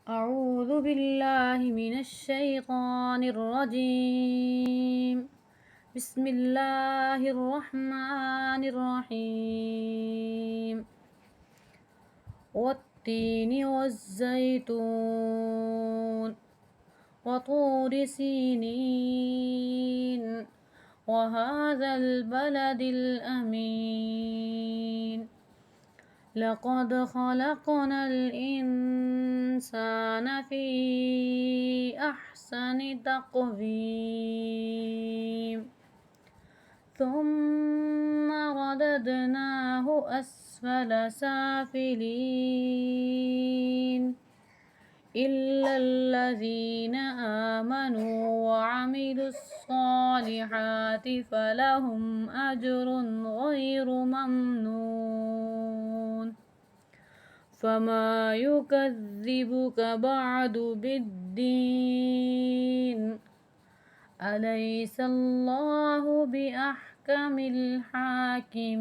أعوذ بالله من الشيطان الرجيم. بسم الله الرحمن الرحيم. والتين والزيتون وطور سينين وهذا البلد الأمين. لقد خلقنا الإنسان في أحسن تقويم ثم رددناه أسفل سافلين إلا الذين آمنوا وعملوا الصالحات فلهم أجر غير ممنون. فما يكذبك بعد بالدين أليس الله بأحكم الحاكمين.